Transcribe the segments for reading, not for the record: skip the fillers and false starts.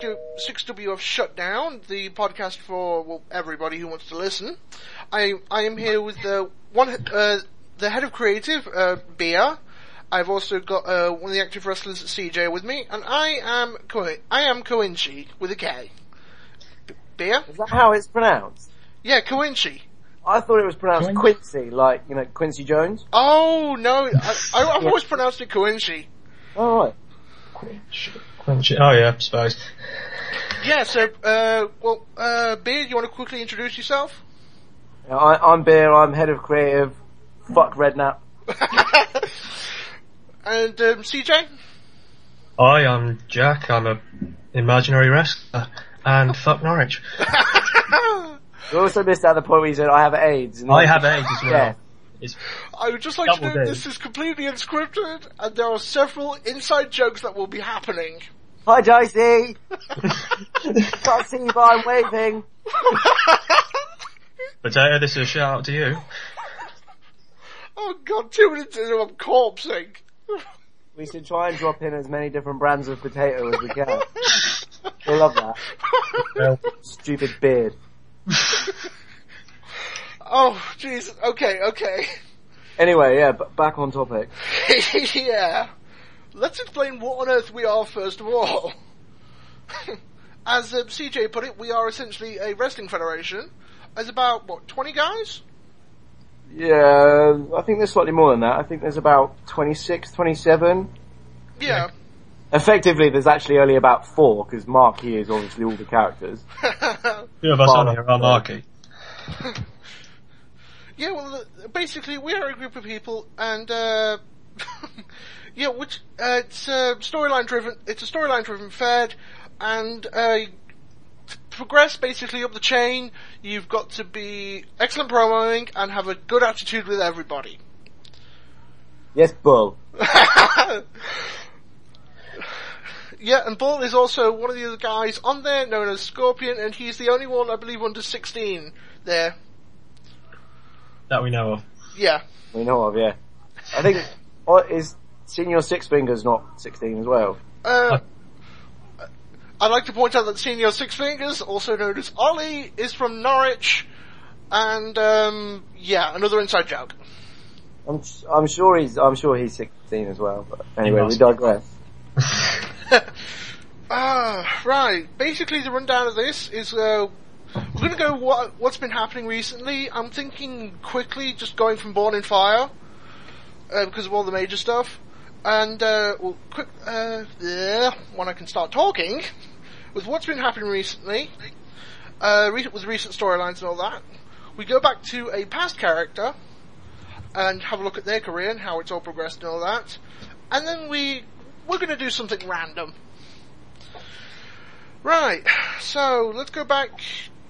6WF Shutdown, the podcast for everybody who wants to listen. I am here with the head of creative, Bea. I've also got one of the active wrestlers, CJ, with me, and I am Koinchi with a K. Bea? Is that how it's pronounced? Yeah, Koinchi. I thought it was pronounced Quincy, like, Quincy Jones. Oh, no, I've always pronounced it Koinchi. Oh, right. Quincy. Oh, yeah, I suppose. Yeah, so, Bea, do you want to quickly introduce yourself? I'm Bea, I'm head of creative. Fuck Redknapp. And, CJ? Hi, I'm Jack, I'm a imaginary wrestler, and fuck Norwich. We also missed out the point where you said, I have AIDS. I have AIDS as well. Yeah. I would just like to note this is completely unscripted, and there are several inside jokes that will be happening. Hi, Joycey! Can't see you, but I'm waving. Potato, this is a shout out to you. Oh god, 2 minutes into I'm corpsing. We should try and drop in as many different brands of potato as we can. We love that. Well, Stupid beard. Oh, jeez. Okay. Anyway, yeah, back on topic. Yeah. Let's explain what on earth we are first of all. As CJ put it, we are essentially a wrestling federation. There's about, 20 guys? Yeah, I think there's slightly more than that. I think there's about 26, 27. Yeah. Effectively, there's actually only about 4, because Marky is obviously all the characters. two of us on here are Marky. Yeah, well, basically, we are a group of people, and, yeah, it's storyline driven, it's a storyline driven fed, and, to progress basically up the chain, you've got to be excellent promoing and have a good attitude with everybody. Yes, Bull. Yeah, and Bull is also one of the other guys on there, known as Scorpion, and he's the only one, I believe, under 16 there. That we know of. Yeah. We know of, yeah. I think, is Senior Six Fingers not 16 as well? I'd like to point out that Senior Six Fingers, also known as Ollie, is from Norwich, and, yeah, another inside joke. I'm sure he's 16 as well, but anyway, we digress. Right. Basically, the rundown of this is, we're gonna go what's been happening recently. I'm thinking quickly, just going from Born in Fire, because of all the major stuff. And, when I can start talking, with what's been happening recently, with recent storylines and all that, we go back to a past character, and have a look at their career and how it's all progressed and all that. And then we're gonna do something random. Right, so let's go back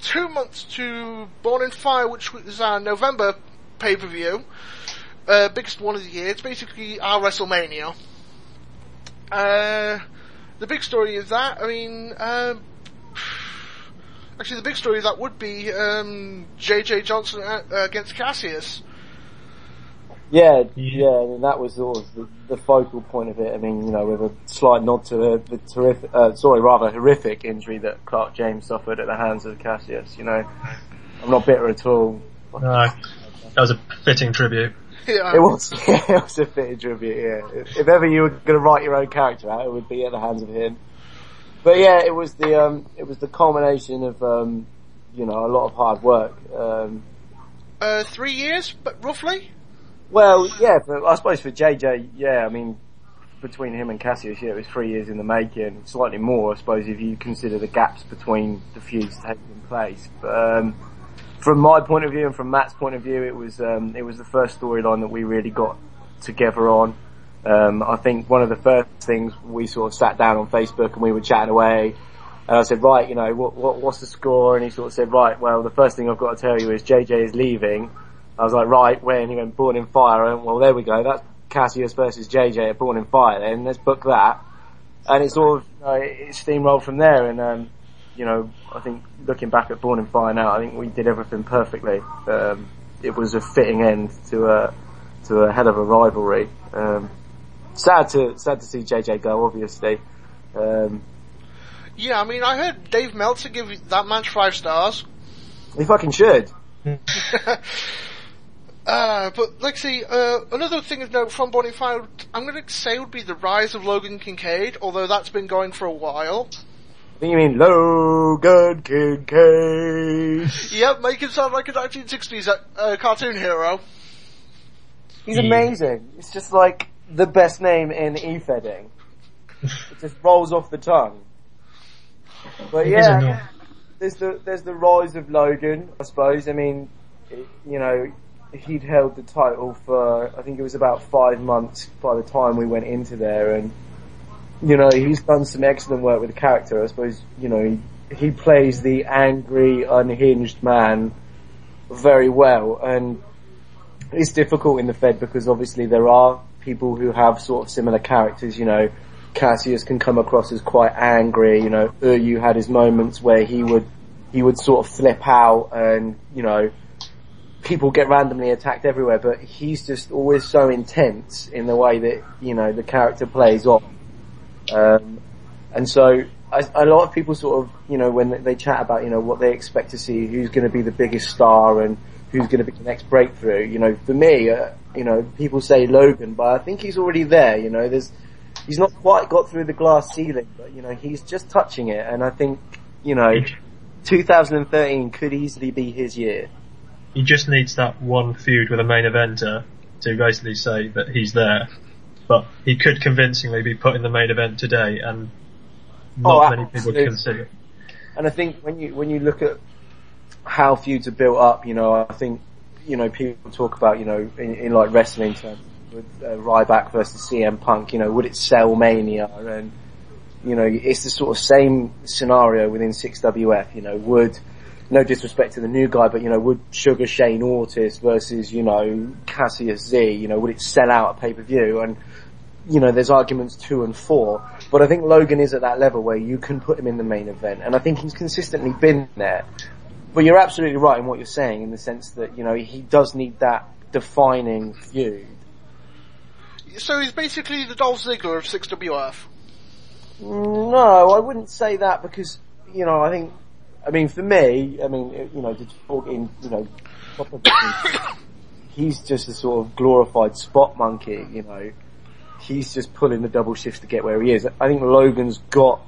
2 months to Born in Fire, which is our November pay-per-view. Biggest one of the year. It's basically our WrestleMania. The big story is that, actually the big story of that would be, JJ Johnson against Cassius. Yeah, and that was sort of the focal point of it. I mean, with a slight nod to the horrific injury that Clark James suffered at the hands of Cassius. I'm not bitter at all. No, that was a fitting tribute. Yeah. It was a fitting tribute, yeah. If ever you were going to write your own character out, it would be at the hands of him. But yeah, it was the culmination of, a lot of hard work. 3 years, but roughly? Well, yeah, but I suppose for JJ, yeah, between him and Cassius, yeah, it was 3 years in the making. Slightly more, I suppose, if you consider the gaps between the feuds taking place. But, from my point of view and from Matt's point of view, it was the first storyline that we really got together on. I think one of the first things we sort of sat down on Facebook and we were chatting away, and I said, right, what's the score? And he sort of said, right, well, the first thing I've got to tell you is JJ is leaving. I was like, right, when? He went, Born in Fire. And, well, there we go. That's Cassius versus JJ at Born in Fire then. Let's book that. And it sort of, it steamrolled from there. And, I think looking back at Born in Fire now, I think we did everything perfectly. It was a fitting end to a hell of a rivalry. Sad to see JJ go, obviously. Yeah, I mean, I heard Dave Meltzer give that match 5 stars. He fucking should. But like, see, another thing of note from Born in Fire, I'm going to say would be the rise of Logan Kincaid, although that's been going for a while. I think you mean Logan Kincaid. Yep, make him sound like a 1960s cartoon hero. He's amazing. It's just like the best name in e-fedding. It just rolls off the tongue. But yeah, there's the rise of Logan, I suppose. I mean, you know, he'd held the title for, I think it was about 5 months by the time we went into there, and you know, he's done some excellent work with the character. I suppose, you know, he plays the angry, unhinged man very well, and it's difficult in the Fed because obviously there are people who have sort of similar characters. You know, Cassius can come across as quite angry. You know, Uryu had his moments where he would sort of flip out, and you know, people get randomly attacked everywhere. But he's just always so intense in the way that, you know, the character plays off. And so a lot of people sort of, you know, when they chat about, you know, what they expect to see, who's going to be the biggest star and who's going to be the next breakthrough, you know, for me, you know, people say Logan, but I think he's already there. You know, he's not quite got through the glass ceiling, but you know, he's just touching it, and I think, you know, 2013 could easily be his year. He just needs that one feud with a main eventer to basically say that he's there. But he could convincingly be put in the main event today, and not many people would consider. And I think when you look at how feuds are built up, you know, I think, you know, people talk about, you know, in like wrestling terms, with Ryback versus CM Punk, you know, would it sell Mania? And you know, it's the sort of same scenario within 6WF. You know, would, no disrespect to the new guy, but you know, would Sugar Shane Ortiz versus, you know, Cassius Z, you know, would it sell out a pay-per-view? And you know, there's arguments 2 and 4, but I think Logan is at that level where you can put him in the main event, and I think he's consistently been there. But you're absolutely right in what you're saying, in the sense that, you know, he does need that defining feud. So he's basically the Dolph Ziggler of 6WF. No, I wouldn't say that, because, you know, I mean, for me, I mean, you know, to talk in, you know, he's just a sort of glorified spot monkey, you know. He's just pulling the double shifts to get where he is. I think Logan's got,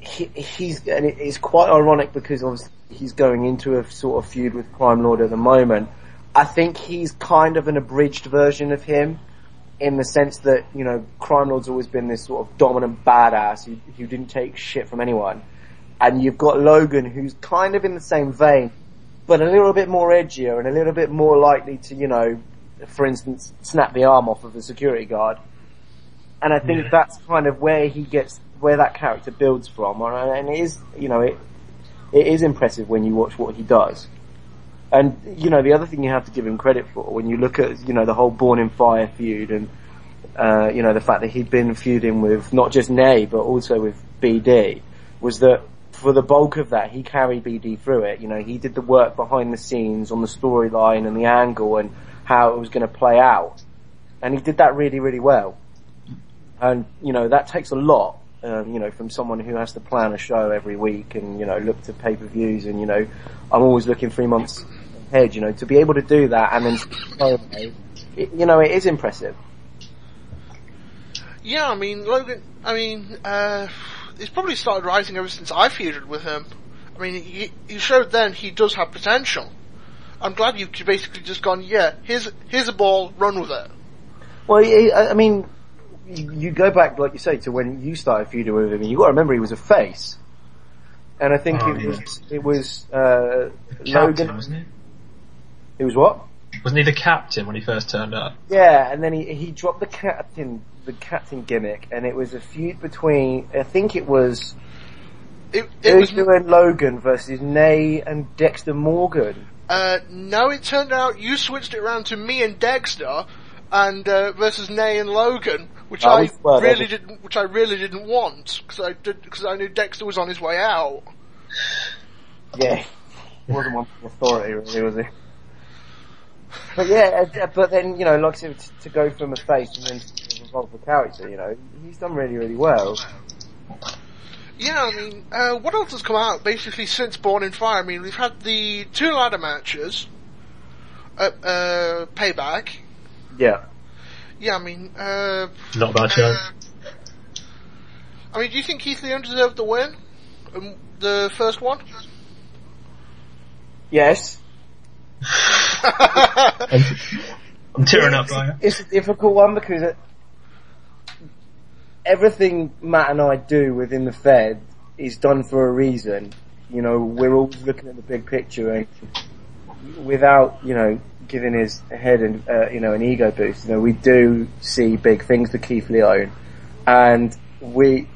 he's, and it's quite ironic because obviously he's going into a sort of feud with Crime Lord at the moment. I think he's kind of an abridged version of him, in the sense that, you know, Crime Lord's always been this sort of dominant badass who didn't take shit from anyone. And you've got Logan, who's kind of in the same vein, but a little bit more edgier and a little bit more likely to, you know, for instance, snap the arm off of a security guard. And I think that's kind of where where that character builds from. And it is, you know, it is impressive when you watch what he does. And, you know, the other thing you have to give him credit for, when you look at, you know, the whole Born in Fire feud, and, you know, the fact that he'd been feuding with not just Nay, but also with BD, was that for the bulk of that, he carried BD through it. You know, he did the work behind the scenes on the storyline and the angle and how it was going to play out. And he did that really, really well. And, you know, that takes a lot, you know, from someone who has to plan a show every week and, you know, look to pay-per-views, and, you know, I'm always looking 3 months ahead, you know, to be able to do that and then, you know, it is impressive. Yeah, I mean, Logan, he's probably started rising ever since I feuded with him. I mean, he showed then he does have potential. I'm glad you've basically just gone, yeah, here's a ball, run with it. Well, I mean, you go back, like you say, to when you started feuding with him, and you got to remember he was a face. And I think it was Logan, wasn't he? It was what? Wasn't he the captain when he first turned up? Yeah, and then he dropped the captain gimmick, and it was a feud between, I think it was Uso and Logan versus Nay and Dexter Morgan. No, it turned out you switched it around to me and Dexter, and versus Nay and Logan, which I really didn't want, because I knew Dexter was on his way out. Yeah, he wasn't one for authority, really, was he? But yeah, but then, you know, like I said, to go from a face and then to evolve the character, you know, he's done really, really well. Yeah, I mean, what else has come out basically since Born in Fire? I mean, we've had the 2 ladder matches, Payback. Yeah. Yeah, I mean, not a bad show. I mean, do you think Keith Leon deserved the win? The first one? Yes. I'm tearing up, Ryan. It's a difficult one because everything Matt and I do within the Fed is done for a reason. You know, we're always looking at the big picture, and without, you know, giving his head and, you know, an ego boost, you know, we do see big things for Keith Leon, and we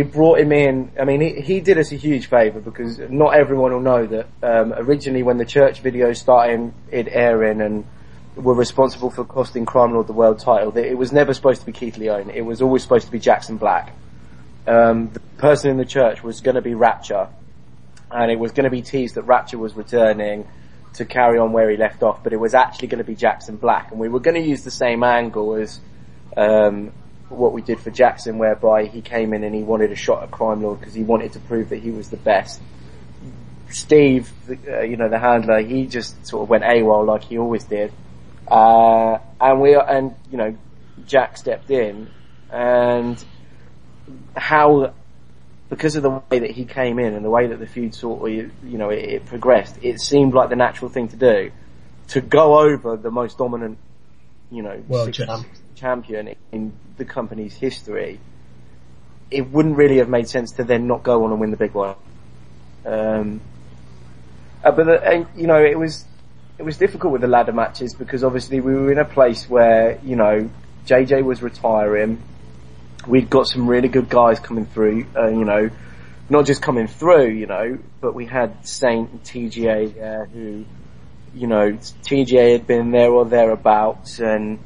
brought him in. I mean, he did us a huge favour because not everyone will know that, originally when the church videos started airing and were responsible for costing Crime Lord the world title, that it was never supposed to be Keith Leon. It was always supposed to be Jackson Black. The person in the church was going to be Rapture, and it was going to be teased that Rapture was returning to carry on where he left off, but it was actually going to be Jackson Black, and we were going to use the same angle as what we did for Jackson, whereby he came in and he wanted a shot at Crime Lord because he wanted to prove that he was the best. Steve, you know, the handler, he just sort of went AWOL like he always did. And you know, Jack stepped in, and because of the way that he came in and the way that the feud sort of, you know, it progressed, it seemed like the natural thing to do, to go over the most dominant, you know, world champion in the company's history. It wouldn't really have made sense to then not go on and win the big one. And you know, it was difficult with the ladder matches because obviously we were in a place where, you know, JJ was retiring. We'd got some really good guys coming through, you know, not just coming through, you know, but we had Saint and TGA, who, you know, TGA had been there or thereabouts, and,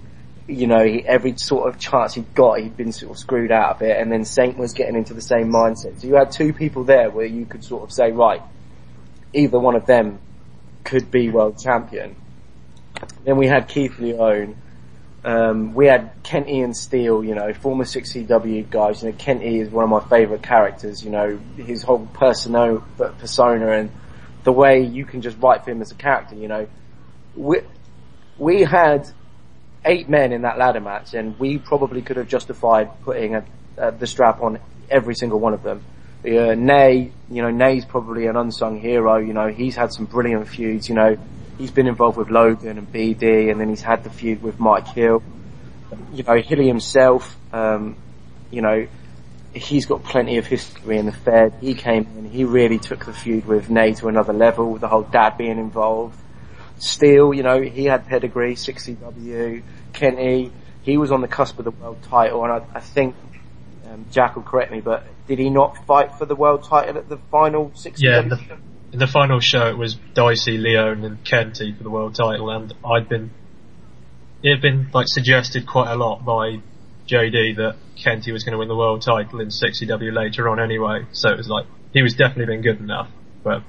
you know, every sort of chance he'd got, he'd been sort of screwed out of it, and then Saint was getting into the same mindset. So you had 2 people there where you could sort of say, right, either one of them could be world champion. Then we had Keith Leon. We had Kenty and Steele, you know, former 6CW guys. You know, Kenty is one of my favourite characters. You know, his whole persona and the way you can just write for him as a character. You know, we had 8 men in that ladder match, and we probably could have justified putting the strap on every single one of them. Nay, you know, Nay's probably an unsung hero. You know, he's had some brilliant feuds. You know, he's been involved with Logan and BD, and then he's had the feud with Mike Hill. You know, Hilly himself, you know, he's got plenty of history in the Fed. He came in, he really took the feud with Nay to another level, with the whole dad being involved. Steele, you know, he had pedigree, 6CW. Kenty, he was on the cusp of the world title, and I think, Jack will correct me, but did he not fight for the world title at the final 6CW? Yeah, in the final show it was Dicey, Leon and Kenty for the world title, and it had been like suggested quite a lot by JD that Kenty was going to win the world title in 6CW later on anyway, so it was like, he was definitely been good enough, but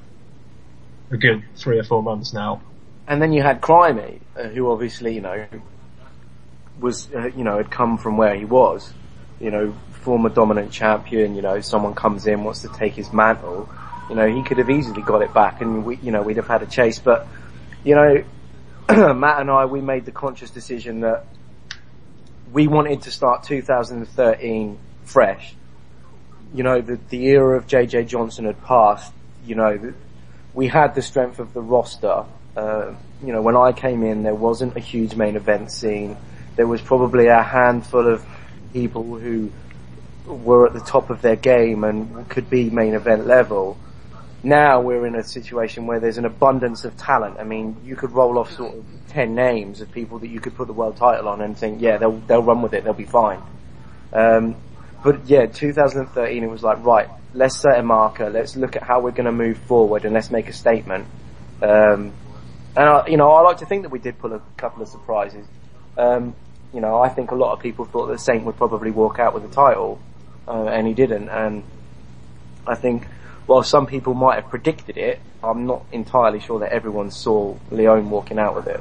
a good 3 or 4 months now. And then you had Crimey, who obviously, you know, was, you know, had come from where he was, you know, former dominant champion, you know, someone comes in, wants to take his mantle, you know, he could have easily got it back and we'd have had a chase, but, you know, Matt and I, we made the conscious decision that we wanted to start 2013 fresh. You know, the era of JJ Johnson had passed, you know, we had the strength of the roster. You know, when I came in, there wasn't a huge main event scene. There was probably a handful of people who were at the top of their game and could be main event level. Now we're in a situation where there's an abundance of talent. I mean, you could roll off sort of 10 names of people that you could put the world title on and think, yeah, they'll run with it, they'll be fine. But yeah, 2013, it was like, right, let's set a marker, let's look at how we're going to move forward and let's make a statement. And you know, I like to think that we did pull a couple of surprises. You know, I think a lot of people thought that Saint would probably walk out with the title, and he didn't. And I think, while some people might have predicted it, I'm not entirely sure that everyone saw Leon walking out with it.